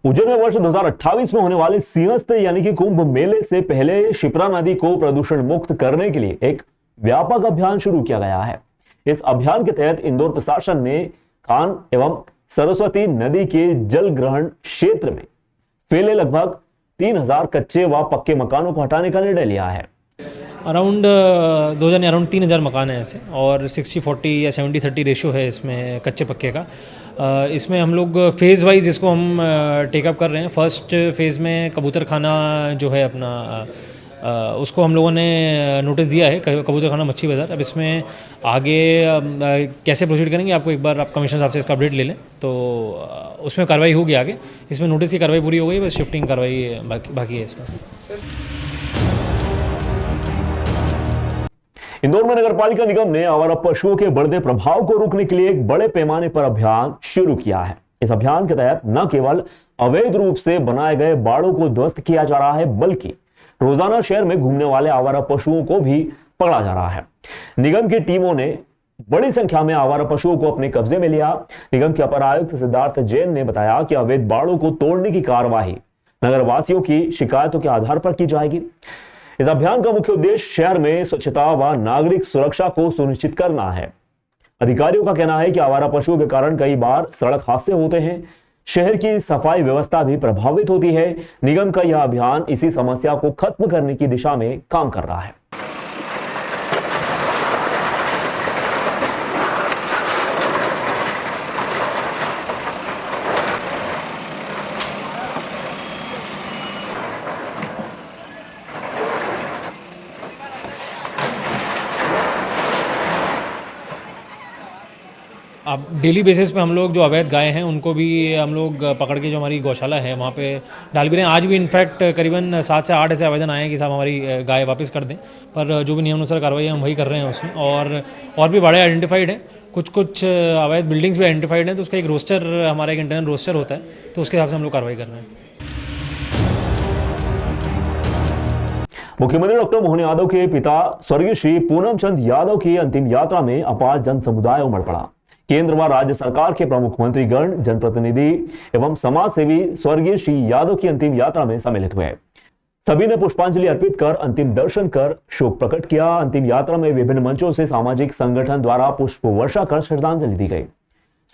उज्जैन में वर्ष 2028 में होने वाले सिंहस्थ यानी कि कुंभ मेले से पहले शिप्रा नदी को प्रदूषण मुक्त करने के लिए एक व्यापक अभियान शुरू किया गया है। इस अभियान के तहत इंदौर प्रशासन ने कान एवं सरस्वती नदी के जल ग्रहण क्षेत्र में फैले लगभग 3000 कच्चे व पक्के मकानों को हटाने का निर्णय लिया है। अराउंड 3000 मकान हैं ऐसे, और 60-40 या 70-30 रेशो है इसमें कच्चे पक्के का। इसमें हम लोग फेज़ वाइज इसको हम टेकअप कर रहे हैं। फर्स्ट फेज़ में कबूतर खाना जो है अपना उसको हम लोगों ने नोटिस दिया है, कबूतर खाना मच्छी बाज़ार। अब इसमें आगे कैसे प्रोसीड करेंगे, आपको एक बार आप कमिश्नर साहब से इसका अपडेट ले लें तो उसमें कार्रवाई होगी आगे। इसमें नोटिस की कार्रवाई पूरी हो गई, बस शिफ्टिंग कार्रवाई बाकी है इसमें। इंदौर में नगरपालिका निगम ने आवारा पशुओं के बढ़ते प्रभाव को रोकने के लिए एक बड़े पैमाने पर अभियान शुरू किया है। इस अभियान के तहत न केवल अवैध रूप से बनाए गए बाड़ों को ध्वस्त किया जा रहा है, बल्कि रोजाना शहर में घूमने वाले आवारा पशुओं को भी पकड़ा जा रहा है। निगम की टीमों ने बड़ी संख्या में आवारा पशुओं को अपने कब्जे में लिया। निगम के अपर आयुक्त सिद्धार्थ जैन ने बताया कि अवैध बाड़ों को तोड़ने की कार्यवाही नगरवासियों की शिकायतों के आधार पर की जाएगी। इस अभियान का मुख्य उद्देश्य शहर में स्वच्छता व नागरिक सुरक्षा को सुनिश्चित करना है। अधिकारियों का कहना है कि आवारा पशुओं के कारण कई बार सड़क हादसे होते हैं, शहर की सफाई व्यवस्था भी प्रभावित होती है। निगम का यह अभियान इसी समस्या को खत्म करने की दिशा में काम कर रहा है। अब डेली बेसिस पे हम लोग जो अवैध गाय हैं उनको भी हम लोग पकड़ के जो हमारी गौशाला है वहाँ पे डाल भी रहे हैं। आज भी इनफैक्ट करीबन 7 से 8 ऐसे आवेदन आए हैं कि साहब हमारी गाय वापस कर दें, पर जो भी नियमानुसार कार्रवाई है हम वही कर रहे हैं उसमें। और भी बड़े आइडेंटिफाइड हैं, कुछ अवैध बिल्डिंग्स भी आइडेंटिफाइड हैं, तो उसका एक रोस्टर, हमारा एक इंटरनल रोस्टर होता है, तो उसके हिसाब से हम लोग कार्रवाई कर रहे हैं। मुख्यमंत्री डॉक्टर मोहन यादव के पिता स्वर्गीय श्री पूनम चंद यादव की अंतिम यात्रा में अपार जन समुदाय उमड़ पड़ा। केंद्र व राज्य सरकार के प्रमुख मंत्रीगण, जनप्रतिनिधि एवं समाज सेवी स्वर्गीय श्री यादव की अंतिम यात्रा में सम्मिलित हुए। सभी ने पुष्पांजलि अर्पित कर अंतिम दर्शन कर शोक प्रकट किया। अंतिम यात्रा में विभिन्न मंचों से सामाजिक संगठन द्वारा पुष्प वर्षा कर श्रद्धांजलि दी गई।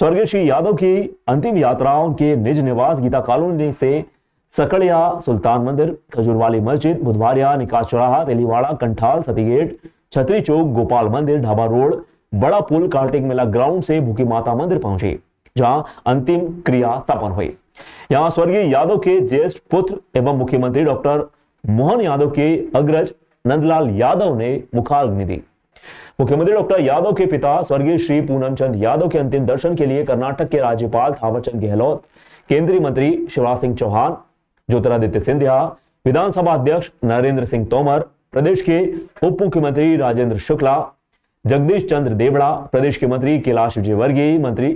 स्वर्गीय श्री यादव की अंतिम यात्रा उनके निज निवास गीता कॉलोनी से सकड़िया, सुल्तान मंदिर, खजूरवाली मस्जिद, बुधवारिया, निकास चौराहा, तेलीवाड़ा, कंठाल, सतीगेट, छतरी चौक, गोपाल मंदिर, ढाबा रोड, बड़ा पुल, कार्तिक मेला ग्राउंड से भूखी माता मंदिर पहुंची, जहां अंतिम क्रिया संपन्न हुई। यहां स्वर्गीय यादव के ज्येष्ठ पुत्र एवं मुख्यमंत्री डॉक्टर मोहन यादव के अग्रज नंदलाल यादव ने मुखाग्नि दी। मुख्यमंत्री डॉक्टर यादव के पिता स्वर्गीय श्री पूनम चंद यादव के अंतिम दर्शन के लिए कर्नाटक के राज्यपाल थावरचंद गहलोत, केंद्रीय मंत्री शिवराज सिंह चौहान, ज्योतिरादित्य सिंधिया, विधानसभा अध्यक्ष नरेंद्र सिंह तोमर, प्रदेश के उप मुख्यमंत्री राजेंद्र शुक्ला, जगदीश चंद्र देवड़ा, प्रदेश के मंत्री कैलाश विजयवर्गीय, मंत्री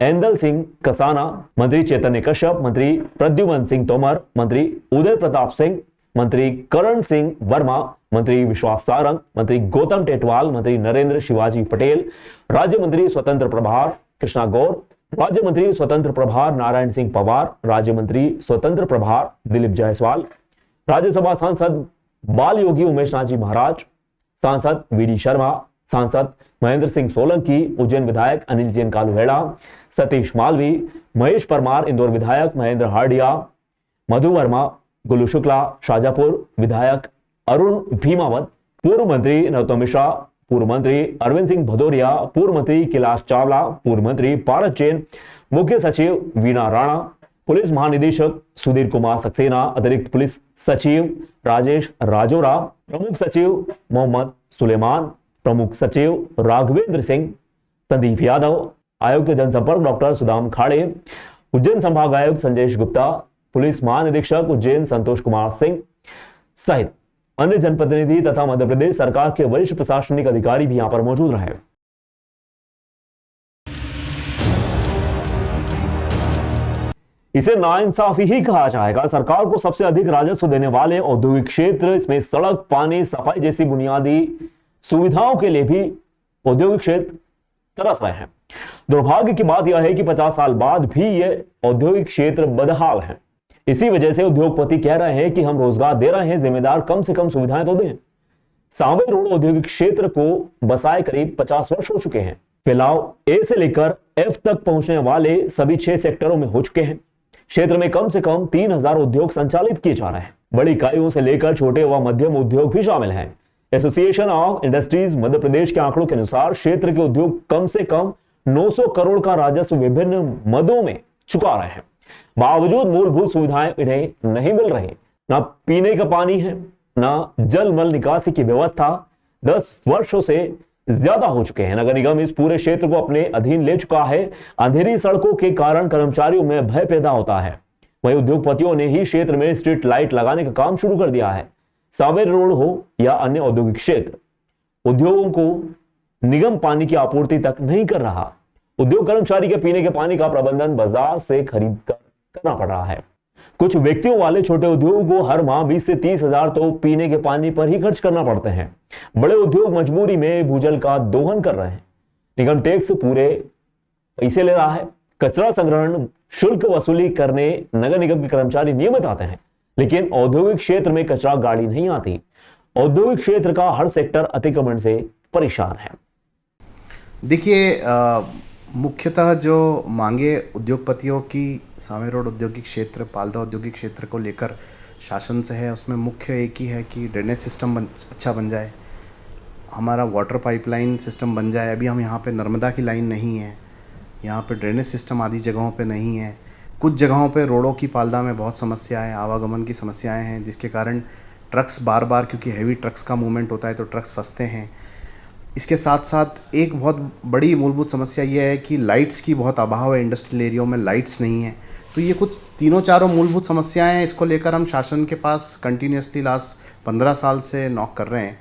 एंदल सिंह कसाना, मंत्री चैतन्य कश्यप, मंत्री प्रद्युमन सिंह तोमर, मंत्री उदय प्रताप सिंह, मंत्री करण सिंह वर्मा, मंत्री विश्वास सारंग, मंत्री गौतम टेटवाल, मंत्री नरेंद्र शिवाजी पटेल, राज्य मंत्री स्वतंत्र प्रभार कृष्णा गौर, राज्य मंत्री स्वतंत्र प्रभार नारायण सिंह पवार, राज्य मंत्री स्वतंत्र प्रभार दिलीप जायसवाल, राज्यसभा सांसद बाल योगी उमेश नाथ जी महाराज, सांसद वीडी शर्मा, सांसद महेंद्र सिंह सोलंकी, उज्जैन विधायक अनिल जैन कालूहेड़ा, सतीश मालवी, महेश परमार, इंदौर विधायक महेंद्र हार्डिया, मधु वर्मा, गुल्लू शुक्ला, शाजापुर विधायक अरुण भीमावत, पूर्व मंत्री नरोत्तम मिश्रा, पूर्व मंत्री अरविंद सिंह भदौरिया, पूर्व मंत्री कैलाश चावला, पूर्व मंत्री पारस जैन, मुख्य सचिव वीणा राणा, पुलिस महानिदेशक सुधीर कुमार सक्सेना, अतिरिक्त पुलिस सचिव राजेश राजोरा, प्रमुख सचिव मोहम्मद सुलेमान, प्रमुख सचिव राघवेंद्र सिंह, संदीप यादव, आयुक्त जनसंपर्क डॉक्टर सुदाम खाड़े, उज्जैन संभाग आयुक्त संजय गुप्ता, पुलिस महानिरीक्षक उज्जैन संतोष कुमार सिंह सहित अन्य जनप्रतिनिधि तथा मध्य प्रदेश सरकार के वरिष्ठ प्रशासनिक अधिकारी भी यहां पर मौजूद रहे। इसे नाइंसाफी ही कहा जाएगा। सरकार को सबसे अधिक राजस्व देने वाले औद्योगिक क्षेत्र, इसमें सड़क, पानी, सफाई जैसी बुनियादी सुविधाओं के लिए भी औद्योगिक क्षेत्र तरस रहे हैं। दुर्भाग्य की बात यह है कि 50 साल बाद भी यह औद्योगिक क्षेत्र बदहाल है। इसी वजह से उद्योगपति कह रहे हैं कि हम रोजगार दे रहे हैं, जिम्मेदार कम से कम सुविधाएं तो दें। सांवे रोड औद्योगिक क्षेत्र को बसाए करीब 50 वर्ष हो चुके हैं। फैलाव ए से लेकर एफ तक पहुंचने वाले सभी 6 सेक्टरों में हो चुके हैं। क्षेत्र में कम से कम 3000 उद्योग संचालित किए जा रहे हैं। बड़ी इकाइयों से लेकर छोटे व मध्यम उद्योग भी शामिल हैं। Association of industries Madhya Pradesh के आंकड़ों के अनुसार क्षेत्र के उद्योग कम से कम 900 करोड़ का राजस्व विभिन्न मदों में चुका रहे हैं। बावजूद मूलभूत सुविधाएं इन्हें नहीं मिल रही। ना पीने का पानी है, ना जल मल निकासी की व्यवस्था। 10 वर्षों से ज्यादा हो चुके हैं। नगर निगम इस पूरे क्षेत्र को अपने अधीन ले चुका है। अंधेरी सड़कों के कारण कर्मचारियों में भय पैदा होता है। वहीं उद्योगपतियों ने ही क्षेत्र में स्ट्रीट लाइट लगाने का काम शुरू कर दिया है। सावेर रोड हो या अन्य औद्योगिक क्षेत्र, उद्योगों को निगम पानी की आपूर्ति तक नहीं कर रहा। उद्योग कर्मचारी के पीने के पानी का प्रबंधन बाजार से खरीद कर करना पड़ रहा है। कुछ व्यक्तियों वाले छोटे उद्योगों को हर माह 20 से 30 हजार तो पीने के पानी पर ही खर्च करना पड़ते हैं। बड़े उद्योग मजबूरी में भूजल का दोहन कर रहे हैं। निगम टैक्स पूरे पैसे ले रहा है। कचरा संग्रहण शुल्क वसूली करने नगर निगम के कर्मचारी नियमित आते हैं, लेकिन औद्योगिक क्षेत्र में कचरा गाड़ी नहीं आती। औद्योगिक क्षेत्र का हर सेक्टर अतिक्रमण से परेशान है। देखिए, मुख्यतः जो मांगे उद्योगपतियों की सांवे रोड औद्योगिक क्षेत्र, पाल्दा औद्योगिक क्षेत्र को लेकर शासन से है, उसमें मुख्य एक ही है कि ड्रेनेज सिस्टम अच्छा बन जाए, हमारा वाटर पाइपलाइन सिस्टम बन जाए। अभी हम यहाँ पे नर्मदा की लाइन नहीं है, यहाँ पे ड्रेनेज सिस्टम आदि जगहों पे नहीं है। कुछ जगहों पे रोडों की पाल्दा में बहुत समस्याएं, आवागमन की समस्याएं हैं, जिसके कारण ट्रक्स बार बार, क्योंकि हैवी ट्रक्स का मूवमेंट होता है तो ट्रक्स फंसते हैं। इसके साथ साथ एक बहुत बड़ी मूलभूत समस्या ये है कि लाइट्स की बहुत अभाव है। इंडस्ट्रियल एरियो में लाइट्स नहीं है। तो ये कुछ तीनों चारों मूलभूत समस्याएं हैं। इसको लेकर हम शासन के पास कंटिन्यूसली लास्ट 15 साल से नॉक कर रहे हैं,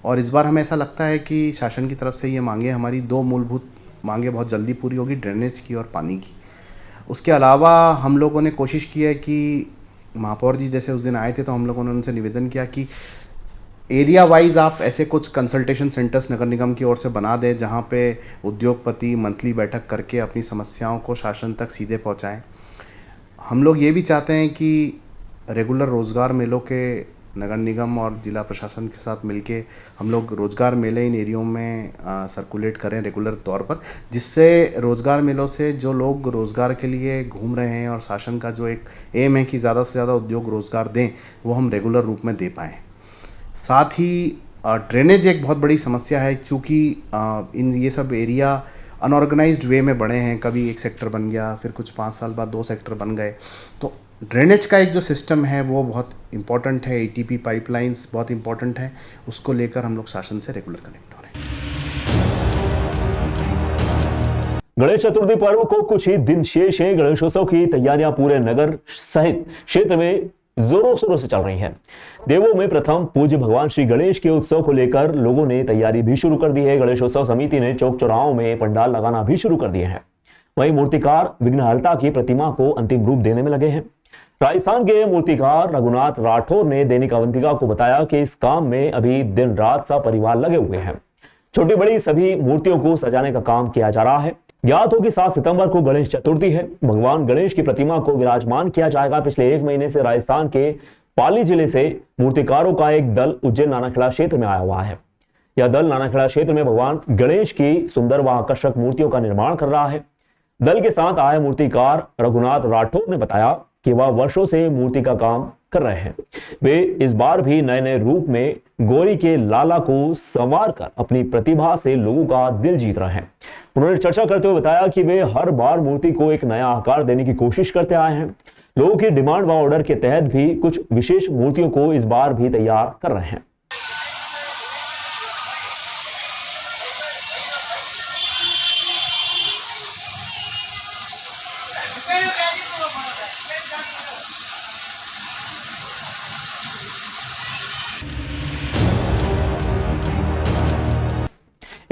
और इस बार हमें ऐसा लगता है कि शासन की तरफ से ये मांगे, हमारी 2 मूलभूत मांगे बहुत जल्दी पूरी होगी, ड्रेनेज की और पानी की। उसके अलावा हम लोगों ने कोशिश की है कि महापौर जी जैसे उस दिन आए थे तो हम लोगों ने उनसे निवेदन किया कि एरिया वाइज आप ऐसे कुछ कंसल्टेशन सेंटर्स नगर निगम की ओर से बना दें, जहाँ पे उद्योगपति मंथली बैठक करके अपनी समस्याओं को शासन तक सीधे पहुँचाएँ। हम लोग ये भी चाहते हैं कि रेगुलर रोज़गार मेलों के नगर निगम और जिला प्रशासन के साथ मिलके हम लोग रोज़गार मेले इन एरियो में सर्कुलेट करें रेगुलर तौर पर, जिससे रोज़गार मेलों से जो लोग रोज़गार के लिए घूम रहे हैं और शासन का जो एक एम है कि ज़्यादा से ज़्यादा उद्योग रोज़गार दें, वो हम रेगुलर रूप में दे पाएँ। साथ ही ड्रेनेज एक बहुत बड़ी समस्या है, चूँकि इन ये सब एरिया अनऑर्गेनाइज्ड वे में बढ़े हैं। कभी एक सेक्टर बन गया, फिर कुछ 5 साल बाद 2 सेक्टर बन गए। तो ड्रेनेज का एक जो सिस्टम है वो बहुत इंपॉर्टेंट है। एटीपी पाइपलाइंस बहुत इंपॉर्टेंट है। उसको लेकर हम लोग शासन से रेगुलर कनेक्ट हो रहे हैं। गणेश चतुर्थी पर्व को कुछ ही दिन शेष है। गणेशोत्सव की तैयारियां पूरे नगर सहित क्षेत्र में जोरों शोरों से चल रही है। देवों में प्रथम पूज्य भगवान श्री गणेश के उत्सव को लेकर लोगों ने तैयारी भी शुरू कर दी है। गणेशोत्सव समिति ने चौक चौराहों में पंडाल लगाना भी शुरू कर दिए हैं। वहीं मूर्तिकार विघ्नहर्ता की प्रतिमा को अंतिम रूप देने में लगे हैं। राजस्थान के मूर्तिकार रघुनाथ राठौर ने दैनिक अवंतिका को बताया कि इस काम में अभी दिन रात सब परिवार लगे हुए हैं। छोटी बड़ी सभी मूर्तियों को सजाने का काम किया जा रहा है। ज्ञात हो कि 7 सितंबर को गणेश चतुर्थी है। भगवान गणेश की प्रतिमा को विराजमान किया जाएगा। पिछले 1 महीने से राजस्थान के पाली जिले से मूर्तिकारों का एक दल उज्जैन नानाखेड़ा क्षेत्र में आया हुआ है। यह दल नानाखेड़ा क्षेत्र में भगवान गणेश की सुंदर व आकर्षक मूर्तियों का निर्माण कर रहा है। दल के साथ आए मूर्तिकार रघुनाथ राठौर ने बताया कि वह वर्षों से मूर्ति का काम कर रहे हैं। वे इस बार भी नए नए रूप में गौरी के लाला को संवार कर अपनी प्रतिभा से लोगों का दिल जीत रहे हैं। उन्होंने चर्चा करते हुए बताया कि वे हर बार मूर्ति को एक नया आकार देने की कोशिश करते आए हैं। लोगों की डिमांड व ऑर्डर के तहत भी कुछ विशेष मूर्तियों को इस बार भी तैयार कर रहे हैं।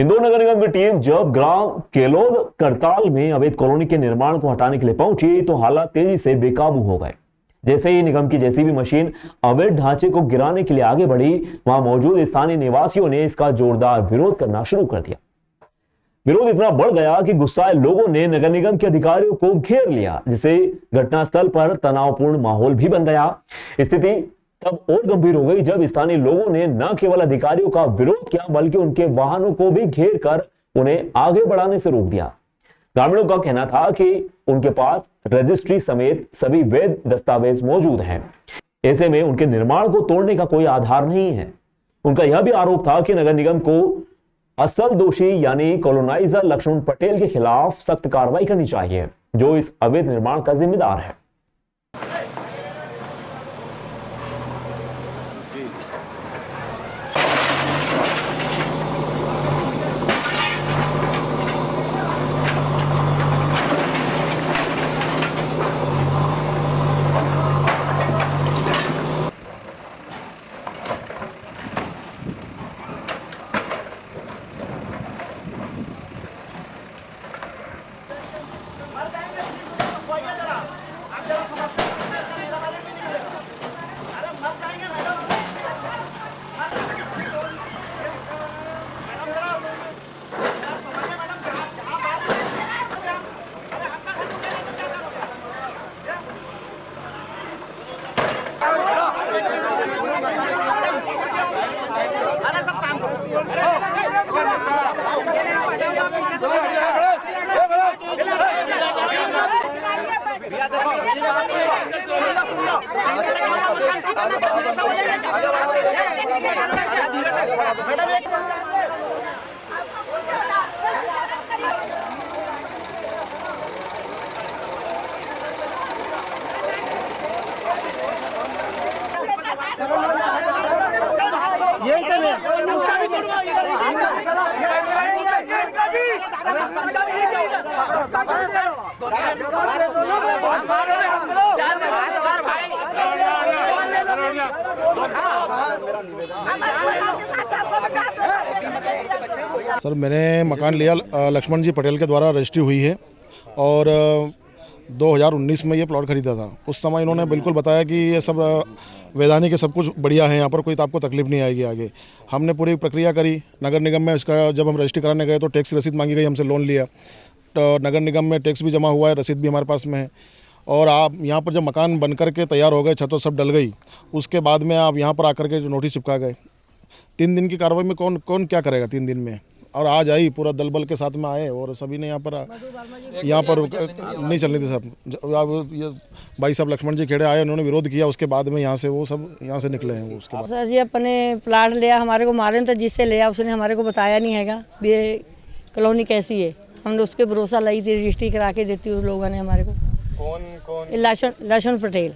इंदौर नगर निगम की टीम जब ग्राम केलोद करताल में अवैध कॉलोनी के निर्माण को हटाने के लिए पहुंची तो हालात तेजी से बेकाबू हो गए। जैसे ही निगम की जेसीबी मशीन अवैध ढांचे को गिराने के लिए आगे बढ़ी, वहां मौजूद स्थानीय निवासियों ने इसका जोरदार विरोध करना शुरू कर दिया। विरोध इतना बढ़ गया कि गुस्साए लोगों ने नगर निगम के अधिकारियों को घेर लिया, जिससे घटनास्थल पर तनावपूर्ण माहौल भी बन गया। स्थिति तब और गंभीर हो गई जब स्थानीय लोगों ने न केवल अधिकारियों का विरोध किया बल्कि उनके वाहनों को भी घेर कर उन्हें आगे बढ़ाने से रोक दिया। ग्रामीणों का कहना था कि उनके पास रजिस्ट्री समेत सभी वैध दस्तावेज मौजूद हैं, ऐसे में उनके निर्माण को तोड़ने का कोई आधार नहीं है। उनका यह भी आरोप था कि नगर निगम को असल दोषी यानी कॉलोनाइजर लक्ष्मण पटेल के खिलाफ सख्त कार्रवाई करनी चाहिए, जो इस अवैध निर्माण का जिम्मेदार है। सर मैंने मकान लिया लक्ष्मण जी पटेल के द्वारा रजिस्ट्री हुई है और 2019 में ये प्लॉट खरीदा था। उस समय इन्होंने बिल्कुल बताया कि ये सब वैधानिक है, सब कुछ बढ़िया है, यहाँ पर कोई आपको तकलीफ नहीं आएगी आगे। हमने पूरी प्रक्रिया करी नगर निगम में। इसका जब हम रजिस्ट्री कराने गए तो टैक्स रसीद मांगी गई, हमसे लोन लिया तो नगर निगम में टैक्स भी जमा हुआ है, रसीद भी हमारे पास में है। और आप यहाँ पर जब मकान बन करके तैयार हो गए, छतों सब डल गई, उसके बाद में आप यहाँ पर आकर के जो नोटिस चिपका गए। 3 दिन की कार्रवाई में कौन क्या करेगा 3 दिन में। और आज आई पूरा दल बल के साथ में आए और सभी ने यहाँ पर नहीं चलने थे सब। ये भाई साहब लक्ष्मण जी खेड़े आए, उन्होंने विरोध किया, उसके बाद में यहाँ से वो सब यहाँ से निकले हैं। वो उसके बाद सर जी अपने प्लाट लिया, हमारे को मालूम था जिससे लिया उसने हमारे को बताया नहीं हैगा ये कॉलोनी कैसी है। हमने उसके भरोसा लाई थी, रजिस्ट्री करा के देती उस लोगों ने हमारे को। कौन लक्ष्मण पटेल,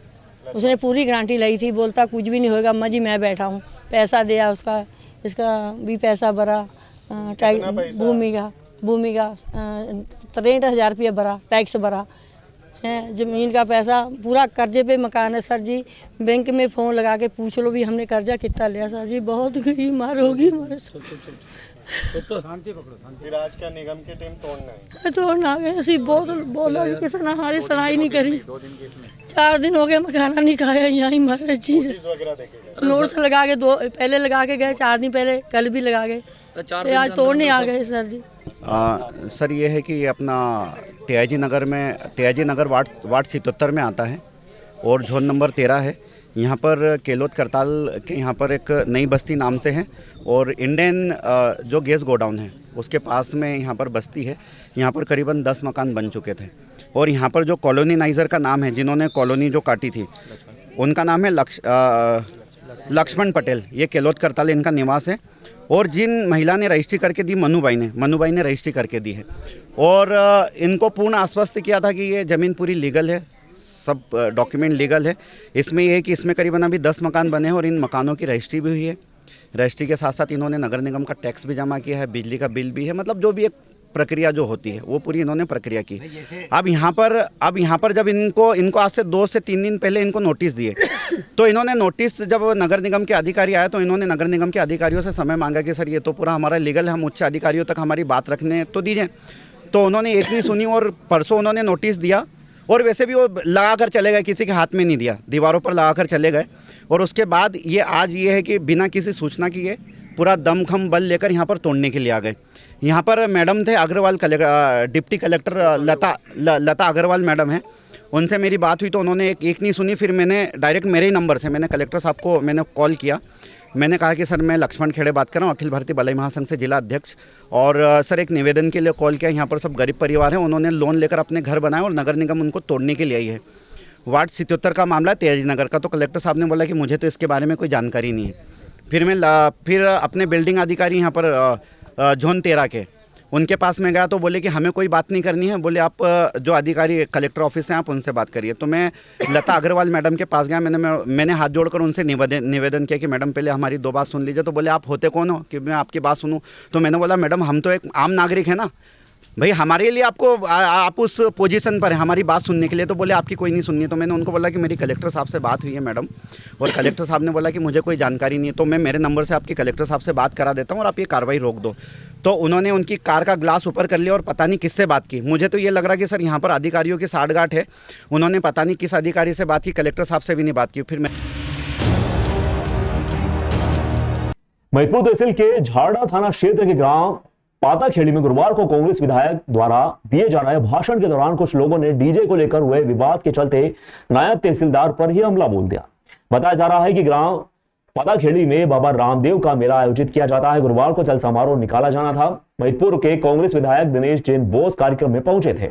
उसने पूरी गारंटी लाई थी, बोलता कुछ भी नहीं होगा अम्मा जी, मैं बैठा हूँ। पैसा दिया उसका, इसका भी पैसा भरा, भूमि का 63,000 रुपया भरा, टैक्स भरा है, ज़मीन का पैसा पूरा कर्जे पे मकान है सर जी। बैंक में फ़ोन लगा के पूछ लो भी हमने कर्जा कितना लिया सर जी, बहुत गरीब मार होगी हमारे फिर आज क्या निगम की टीम तोड़ना आ गए। ऐसी बहुत बोला किसी ने हमारी सुनाई नहीं करी। 4 दिन हो गए मखाना नहीं खाया, यहाँ मारे जी। नोट्स लगा के पहले लगा के गए, 4 दिन पहले, कल भी लगा गए, आज तोड़ने आ गए सर जी। सर ये है कि ये अपना त्याजी नगर वार्ड 77 में आता है और जोन नंबर 13 है। यहाँ पर केलोद करताल के यहाँ पर एक नई बस्ती नाम से है और इंडियन जो गैस गोडाउन है उसके पास में यहाँ पर बस्ती है। यहाँ पर करीबन 10 मकान बन चुके थे और यहाँ पर जो कॉलोनीनाइज़र का नाम है, जिन्होंने कॉलोनी जो काटी थी, उनका नाम है लक्ष्मण पटेल। ये केलोद करताल इनका निवास है और जिन महिला ने रजिस्ट्री करके दी, मनुबाई ने रजिस्ट्री करके दी है और इनको पूर्ण आश्वस्त किया था कि ये ज़मीन पूरी लीगल है, सब डॉक्यूमेंट लीगल है। इसमें ये है कि इसमें करीबन अभी 10 मकान बने हैं और इन मकानों की रजिस्ट्री भी हुई है। रजिस्ट्री के साथ साथ इन्होंने नगर निगम का टैक्स भी जमा किया है, बिजली का बिल भी है, मतलब जो भी एक प्रक्रिया जो होती है वो पूरी इन्होंने प्रक्रिया की। अब यहाँ पर जब इनको आज से 2 से 3 दिन पहले इनको नोटिस दिए तो इन्होंने नोटिस, जब नगर निगम के अधिकारी आए तो इन्होंने नगर निगम के अधिकारियों से समय मांगा कि सर ये तो पूरा हमारा लीगल है, हम उच्च अधिकारियों तक हमारी बात रखने तो दीजिए। तो उन्होंने एक नहीं सुनी और परसों उन्होंने नोटिस दिया और वैसे भी वो लगा कर चले गए, किसी के हाथ में नहीं दिया, दीवारों पर लगा कर चले गए। और उसके बाद ये आज ये है कि बिना किसी सूचना किए पूरा दमखम बल लेकर यहाँ पर तोड़ने के लिए आ गए। यहाँ पर मैडम थे अग्रवाल डिप्टी कलेक्टर लता अग्रवाल मैडम हैं। उनसे मेरी बात हुई तो उन्होंने एक नहीं सुनी। फिर मैंने डायरेक्ट मेरे ही नंबर से मैंने कलेक्टर साहब को मैंने कॉल किया। मैंने कहा कि सर मैं लक्ष्मण खेड़े बात कर रहा हूँ, अखिल भारतीय भलाई महासंघ से जिला अध्यक्ष, और सर एक निवेदन के लिए कॉल किया। यहाँ पर सब गरीब परिवार हैं, उन्होंने लोन लेकर अपने घर बनाए और नगर निगम उनको तोड़ने के लिए आई है। वार्ड 77 का मामला है, तेजी नगर का। तो कलेक्टर साहब ने बोला कि मुझे तो इसके बारे में कोई जानकारी नहीं है। फिर अपने बिल्डिंग अधिकारी यहाँ पर जोन 13 के उनके पास में गया तो बोले कि हमें कोई बात नहीं करनी है, बोले आप जो अधिकारी कलेक्टर ऑफिस हैं आप उनसे बात करिए। तो मैं लता अग्रवाल मैडम के पास गया। मैंने हाथ जोड़कर उनसे निवेदन किया कि मैडम पहले हमारी 2 बात सुन लीजिए। तो बोले आप होते कौन हो कि मैं आपकी बात सुनूं? तो मैंने बोला मैडम हम तो एक आम नागरिक है ना भाई, हमारे लिए आप उस पोजीशन पर है हमारी बात सुनने के लिए। तो बोले आपकी कोई नहीं सुननी। तो मैंने उनको बोला कि मेरी कलेक्टर साहब से बात हुई है मैडम, और कलेक्टर साहब ने बोला कि मुझे कोई जानकारी नहीं है, तो मैं मेरे नंबर से आपके कलेक्टर साहब से बात करा देता हूँ और आप ये कार्रवाई रोक दो। तो उन्होंने उनकी कार का ग्लास ऊपर कर लिया और पता नहीं किससे बात की। मुझे तो ये लग रहा कि सर यहाँ पर अधिकारियों की साठगांठ है। उन्होंने पता नहीं किस अधिकारी से बात की, कलेक्टर साहब से भी नहीं बात की। फिर मैं महिदपुर तहसील के झाड़ा थाना क्षेत्र के ग्राम पाताखेड़ी में गुरुवार को कांग्रेस विधायक द्वारा दिए जा रहे भाषण के दौरान कुछ लोगों ने डीजे को लेकर हुए विवाद के चलते नायब तहसीलदार पर ही हमला बोल दिया। बताया जा रहा है कि ग्राम पाताखेड़ी में बाबा रामदेव का मेला आयोजित किया जाता है। गुरुवार को चल समारोह निकाला जाना था। महिदपुर के कांग्रेस विधायक दिनेश जैन बोस कार्यक्रम में पहुंचे थे,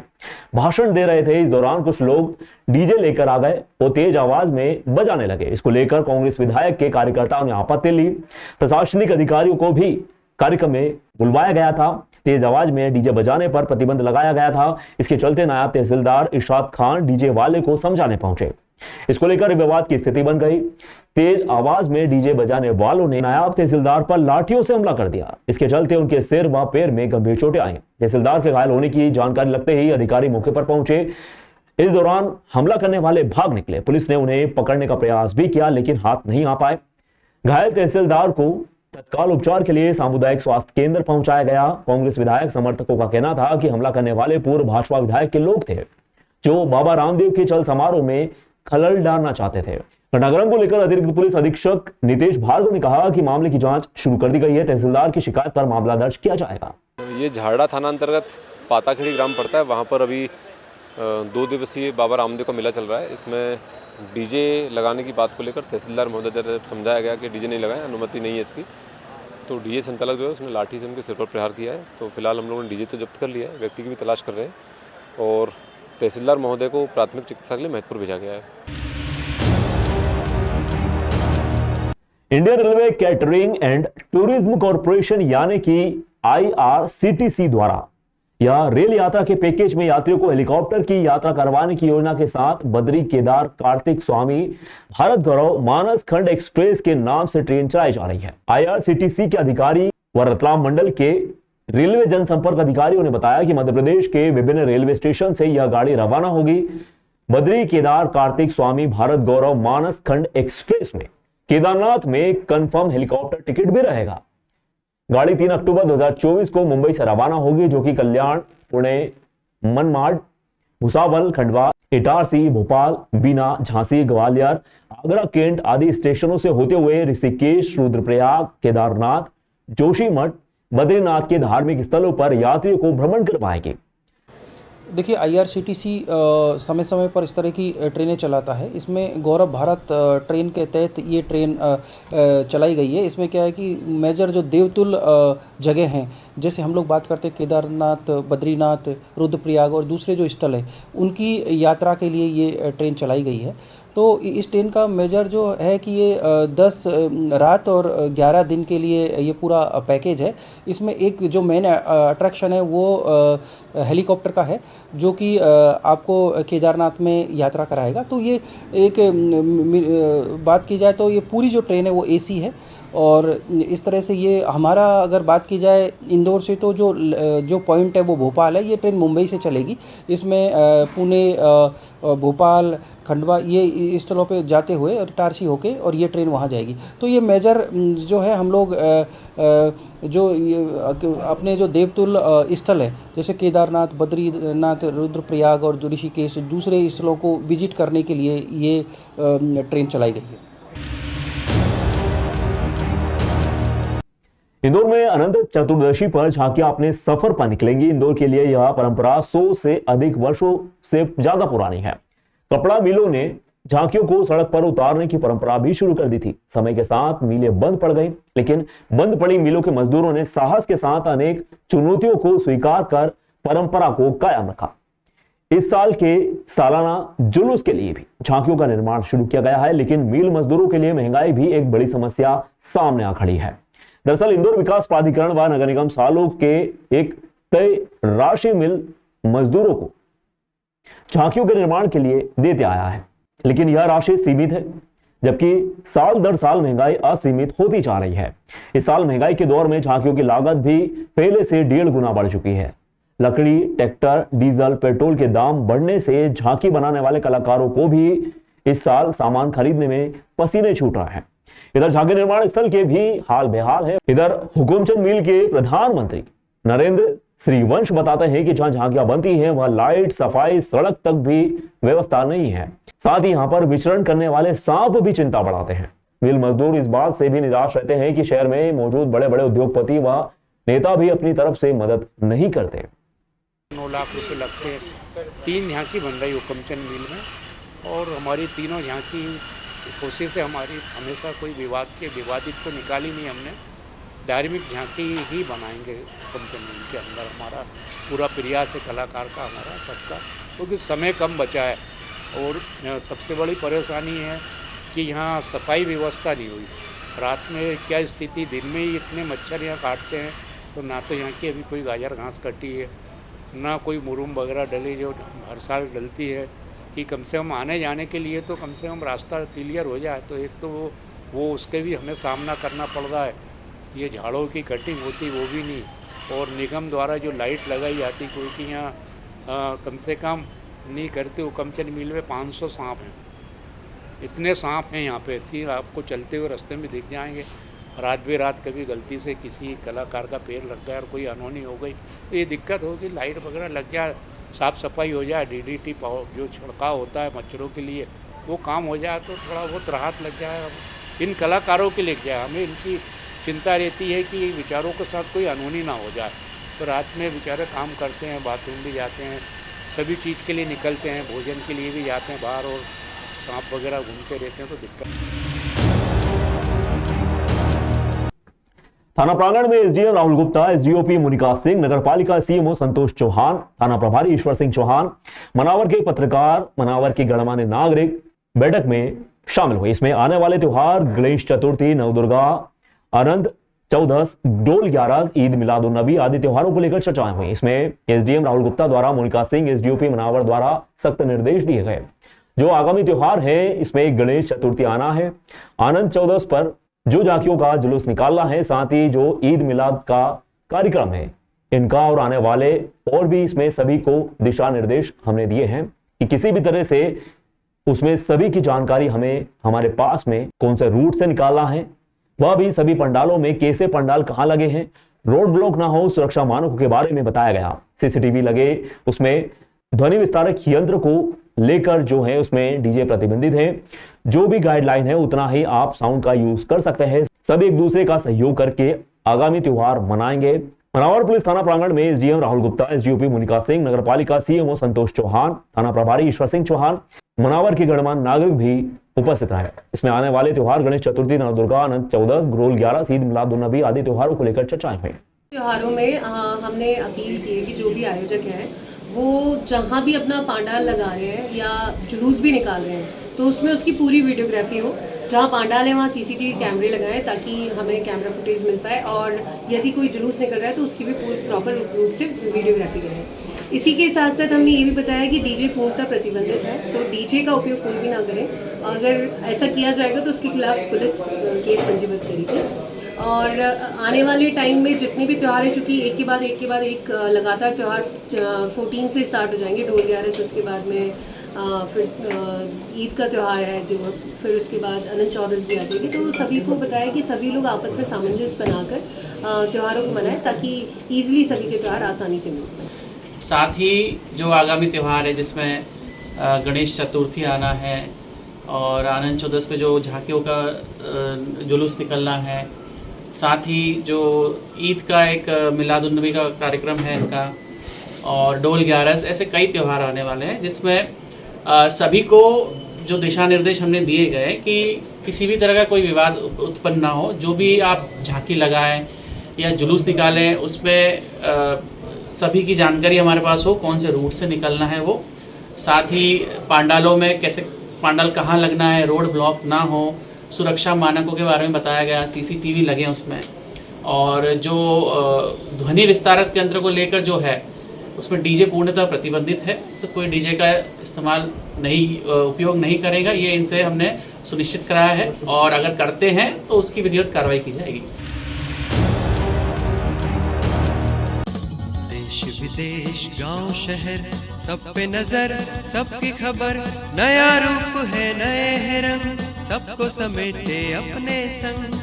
भाषण दे रहे थे। इस दौरान कुछ लोग डीजे लेकर आ गए और तेज आवाज में बजाने लगे। इसको लेकर कांग्रेस विधायक के कार्यकर्ताओं ने आपत्ति ली। प्रशासनिक अधिकारियों को भी कार्यक्रम में बुलवाया गया था। तेज आवाज में डीजे बजाने पर प्रतिबंध लगाया गया था। इसके चलते नायब तहसीलदार इरशाद खान डीजे वाले को समझाने पहुंचे। इसको लेकर विवाद की स्थिति बन गई। तेज आवाज में डीजे बजाने वालों ने नायब तहसीलदार पर लाठियों से हमला कर दिया। इसके चलते उनके सिर व पैर में गंभीर चोटें आई। तहसीलदार के घायल होने की जानकारी लगते ही अधिकारी मौके पर पहुंचे। इस दौरान हमला करने वाले भाग निकले। पुलिस ने उन्हें पकड़ने का प्रयास भी किया, लेकिन हाथ नहीं आ पाए। घायल तहसीलदार को तत्काल उपचार के लिए सामुदायिक स्वास्थ्य केंद्र पहुंचाया गया। कांग्रेस विधायक समर्थकों का कहना था कि हमला करने वाले पूर्व भाजपा विधायक के लोग थे, जो बाबा रामदेव के चल समारोह में खलल डालना चाहते थे। घटनाक्रम को लेकर अतिरिक्त पुलिस अधीक्षक नितेश भार्गव ने कहा कि मामले की जांच शुरू कर दी गई है। तहसीलदार की शिकायत पर मामला दर्ज किया जाएगा। ये झाड़ा थाना अंतर्गत पाताखेड़ी ग्राम पड़ता है। वहाँ पर अभी 2 दिवसीय बाबा रामदेव का मेला चल रहा है। इसमें डीजे लगाने की बात को लेकर तहसीलदार महोदय द्वारा समझाया गया कि डीजे नहीं लगाएं, अनुमति नहीं है इसकी। तो डीजे संचालक जो है उसने लाठी से उनके सिर पर प्रहार किया है। तो फिलहाल हम लोगों ने डीजे तो जब्त कर लिया है, व्यक्ति की भी तलाश कर रहे हैं और तहसीलदार महोदय को प्राथमिक चिकित्सा के लिए महिदपुर भेजा गया है। Indian railway catering and tourism corporation यानी कि IRCTC द्वारा या रेल यात्रा के पैकेज में यात्रियों को हेलीकॉप्टर की यात्रा करवाने की योजना के साथ बद्री केदार कार्तिक स्वामी भारत गौरव मानस खंड एक्सप्रेस के नाम से ट्रेन चलाई जा रही है। IRCTC के अधिकारी व रतलाम मंडल के रेलवे जनसंपर्क अधिकारियों ने बताया कि मध्य प्रदेश के विभिन्न रेलवे स्टेशन से यह गाड़ी रवाना होगी। बद्री केदार कार्तिक स्वामी भारत गौरव मानस खंड एक्सप्रेस में केदारनाथ में कंफर्म हेलीकॉप्टर टिकट भी रहेगा। गाड़ी 3 अक्टूबर 2024 को मुंबई से रवाना होगी, जो कि कल्याण, पुणे, मनमाड, भुसावल, खंडवा, इटारसी, भोपाल, बीना, झांसी, ग्वालियर, आगरा, कैंट आदि स्टेशनों से होते हुए ऋषिकेश, रुद्रप्रयाग, केदारनाथ, जोशीमठ, बद्रीनाथ के धार्मिक स्थलों पर यात्रियों को भ्रमण करवाएगी। देखिए IRCTC समय समय पर इस तरह की ट्रेनें चलाता है। इसमें गौरव भारत ट्रेन के तहत ये ट्रेन चलाई गई है। इसमें क्या है कि मेजर जो देवतुल जगह हैं, जैसे हम लोग बात करते हैं केदारनाथ, बद्रीनाथ, रुद्रप्रयाग और दूसरे जो स्थल हैं, उनकी यात्रा के लिए ये ट्रेन चलाई गई है। तो इस ट्रेन का मेजर जो है कि ये 10 रात और 11 दिन के लिए ये पूरा पैकेज है। इसमें एक जो मेन अट्रैक्शन है वो हेलीकॉप्टर का है, जो कि आपको केदारनाथ में यात्रा कराएगा। तो ये एक बात की जाए तो ये पूरी जो ट्रेन है वो AC है। और इस तरह से ये हमारा अगर बात की जाए इंदौर से, तो जो पॉइंट है वो भोपाल है। ये ट्रेन मुंबई से चलेगी। इसमें पुणे, भोपाल, खंडवा ये स्थलों पे जाते हुए और इटारसी होके और ये ट्रेन वहाँ जाएगी। तो ये मेजर जो है हम लोग जो अपने जो देवतुल स्थल है, जैसे केदारनाथ, बद्रीनाथ, रुद्रप्रयाग और ऋषिकेश, दूसरे स्थलों को विजिट करने के लिए ये ट्रेन चलाई गई है। इंदौर में अनंत चतुर्दशी पर झांकियां अपने सफर पर निकलेंगी। इंदौर के लिए यह परंपरा 100 से अधिक वर्षों से ज्यादा पुरानी है। कपड़ा मिलों ने झांकियों को सड़क पर उतारने की परंपरा भी शुरू कर दी थी। समय के साथ मिलें बंद पड़ गई, लेकिन बंद पड़ी मिलों के मजदूरों ने साहस के साथ अनेक चुनौतियों को स्वीकार कर परंपरा को कायम रखा। इस साल के सालाना जुलूस के लिए भी झांकियों का निर्माण शुरू किया गया है, लेकिन मिल मजदूरों के लिए महंगाई भी एक बड़ी समस्या सामने आ खड़ी है। दरअसल इंदौर विकास प्राधिकरण व नगर निगम सालों के एक तय राशि मिल मजदूरों को झांकियों के निर्माण के लिए देते आया है, लेकिन यह राशि सीमित है, जबकि साल दर साल महंगाई असीमित होती जा रही है। इस साल महंगाई के दौर में झांकियों की लागत भी पहले से 1.5 गुना बढ़ चुकी है। लकड़ी, ट्रैक्टर, डीजल, पेट्रोल के दाम बढ़ने से झांकी बनाने वाले कलाकारों को भी इस साल सामान खरीदने में पसीने छूट रहे हैं। इधर झांकी निर्माण स्थल के भी हाल बेहाल है। इधर हुकुमचंद मिल के प्रधानमंत्री नरेंद्र श्रीवंश बताते हैं कि जहां झांकियां बनती हैं वहां लाइट, सफाई, सड़क तक भी व्यवस्था नहीं है। साथ ही यहां पर विचरण करने वाले सांप भी चिंता बढ़ाते हैं। मिल मजदूर इस बात से भी निराश रहते हैं कि शहर में मौजूद बड़े बड़े उद्योगपति व नेता भी अपनी तरफ से मदद नहीं करते। 9 लाख रुपए लगते हैं। 3 झांकी बन रही हुकुमचंद मिल में और हमारी तीनों झांकी कोशिश है हमारी हमेशा कोई विवादित तो निकाली नहीं हमने। धार्मिक झांकी ही बनाएंगे हुकुमचंद मिल के अंदर। हमारा पूरा प्रयास है कलाकार का, हमारा सबका, क्योंकि समय कम बचा है और सबसे बड़ी परेशानी है कि यहाँ सफाई व्यवस्था नहीं हुई। रात में क्या स्थिति, दिन में ही इतने मच्छर यहाँ काटते हैं, तो ना तो यहाँ की अभी कोई गाजर घास कटी है, ना कोई मुरुम वगैरह डली जो हर साल डलती है कि कम से कम आने जाने के लिए तो कम से कम रास्ता क्लियर हो जाए। तो एक तो वो उसके भी हमें सामना करना पड़ रहा है। ये झाड़ों की कटिंग होती वो भी नहीं, और निगम द्वारा जो लाइट लगाई जाती क्योंकि यहाँ कम से कम नहीं करते। हुकुमचंद मिल में 500 सांप हैं, इतने सांप हैं यहाँ पे कि आपको चलते हुए रास्ते में दिख जाएंगे। रात बेरात कभी गलती से किसी कलाकार का पैर लग गया और कोई अनहोनी हो गई तो ये दिक्कत होगी। लाइट वगैरह लग जाए, साफ़ सफाई हो जाए, DDT जो छिड़काव होता है मच्छरों के लिए वो काम हो जाए तो थोड़ा बहुत राहत लग जाए। इन कलाकारों के लिए जाए, हमें इनकी चिंता रहती है कि बेचारों के साथ कोई अनहोनी ना हो जाए। तो रात में बेचारे काम करते हैं, बाथरूम भी जाते हैं, सभी चीज़ के लिए निकलते हैं, भोजन के लिए भी जाते हैं बाहर, और सांप वगैरह घूमते रहते हैं तो दिक्कत। थाना प्रांगण में एसडीएम राहुल गुप्ता, एसडीओपी मुनिका सिंह, नगरपालिका सीएमओ संतोष चौहान, थाना प्रभारी ईश्वर सिंह चौहान, मनावर के पत्रकार, मनावर के गणमान्य नागरिक बैठक में शामिल हुए। इसमें आने वाले त्योहार गणेश चतुर्थी, नवदुर्गा, अनंत चौदस, डोल 11, ईद मिलाद उन नबी आदि त्योहारों को लेकर चर्चाएं हुई। इसमें एसडीएम राहुल गुप्ता द्वारा मुनिका सिंह, एसडीओपी मनावर द्वारा सख्त निर्देश दिए गए। जो आगामी त्योहार है इसमें गणेश चतुर्थी आना है, अनंत चौदस पर जो झांकियों का जुलूस निकालना है, साथ ही जो ईद मिलाद का कार्यक्रम है इनका और आने वाले और भी इसमें सभी को दिशा निर्देश हमने दिए हैं कि किसी भी तरह से उसमें सभी की जानकारी हमें हमारे पास में कौन से रूट से निकालना है, वह भी सभी पंडालों में कैसे पंडाल कहाँ लगे हैं, रोड ब्लॉक ना हो, सुरक्षा मानकों के बारे में बताया गया। सीसीटीवी लगे, उसमें ध्वनि विस्तारक यंत्र को लेकर जो है उसमें डीजे प्रतिबंधित है। जो भी गाइडलाइन है उतना ही आप साउंड का यूज कर सकते हैं। सभी एक दूसरे का सहयोग करके आगामी त्योहार मनाएंगे। मनावर पुलिस थाना प्रांगण में एसडीएम राहुल गुप्ता, एसडीओपी मुनिका सिंह, नगरपालिका सीएमओ संतोष चौहान, थाना प्रभारी ईश्वर सिंह चौहान, मनावर के गणमान्य नागरिक भी उपस्थित रहे। इसमें आने वाले त्योहार गणेश चतुर्थी, नवदुर्गा, अनंत चौदस, डोल 11, ईद मिलाद उन नबी आदि त्योहारों को लेकर चर्चाएं हुई। त्योहारों में हमने अपील की है कि जो भी आयोजक हैं वो जहाँ भी अपना पंडाल लगा रहे हैं या जुलूस भी निकाल रहे हैं तो उसमें उसकी पूरी वीडियोग्राफी हो। जहाँ पंडाल है वहाँ सीसीटीवी कैमरे लगाएं ताकि हमें कैमरा फुटेज मिल पाए, और यदि कोई जुलूस निकल रहा है तो उसकी भी प्रॉपर रूप से वीडियोग्राफी करें। इसी के साथ साथ हमने ये भी बताया कि डीजे पूर्णतः प्रतिबंधित है, तो डीजे का उपयोग कोई भी ना करें। अगर ऐसा किया जाएगा तो उसके खिलाफ पुलिस केस पंजीबद्ध करेगी। और आने वाले टाइम में जितने भी त्यौहार हैं, चूँकि एक के बाद एक लगातार त्यौहार 14 से स्टार्ट हो जाएंगे, डोल 11 से, उसके बाद में फिर ईद का त्यौहार है जो, फिर उसके बाद अनंत चौदस भी आ जाएगी। तो सभी को बताया कि सभी लोग आपस में सामंजस्य बनाकर त्योहारों को मनाएं ताकि ईजिली सभी के त्यौहार आसानी से मिल पाए। साथ ही जो आगामी त्यौहार है जिसमें गणेश चतुर्थी आना है और आनंद चौदस पे जो झांकियों का जुलूस निकलना है, साथ ही जो ईद का एक मिलादुन्नबी का कार्यक्रम है इनका, और डोल 11, ऐसे कई त्यौहार आने वाले हैं जिसमें सभी को जो दिशा निर्देश हमने दिए गए कि किसी भी तरह का कोई विवाद उत्पन्न ना हो। जो भी आप झांकी लगाएं या जुलूस निकालें उसमें सभी की जानकारी हमारे पास हो, कौन से रूट से निकलना है वो। साथ ही पांडालों में कैसे पांडाल कहाँ लगना है, रोड ब्लॉक ना हो, सुरक्षा मानकों के बारे में बताया गया, सीसीटीवी लगे उसमें। और जो ध्वनि विस्तारक यंत्र को लेकर जो है उसमें डीजे पूर्णतः प्रतिबंधित है, तो कोई डीजे का इस्तेमाल उपयोग नहीं करेगा, ये इनसे हमने सुनिश्चित कराया है। और अगर करते हैं तो उसकी विधिवत कार्रवाई की जाएगी। देश विदेश गांव शहर सब पे नजर, सबकी खबर, नया रूप है नए है रंग, सबको समेटे अपने संग।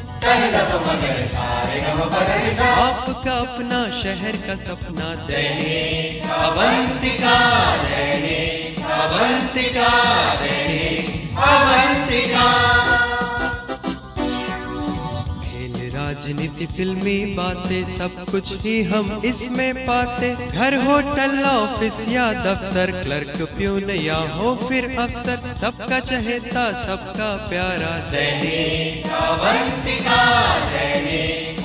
आपका अपना शहर का सपना दैनिक अवंतिका, दैनिक अवंतिका, दैनिक अवंतिका। खेल राजनीति फिल्मी बातें सब कुछ ही हम इसमें पाते, घर होटल ऑफिस या दफ्तर, क्लर्क प्यून या हो फिर अफसर, सबका चहेता सबका प्यारा दैनिक अवंतिका, दैनिक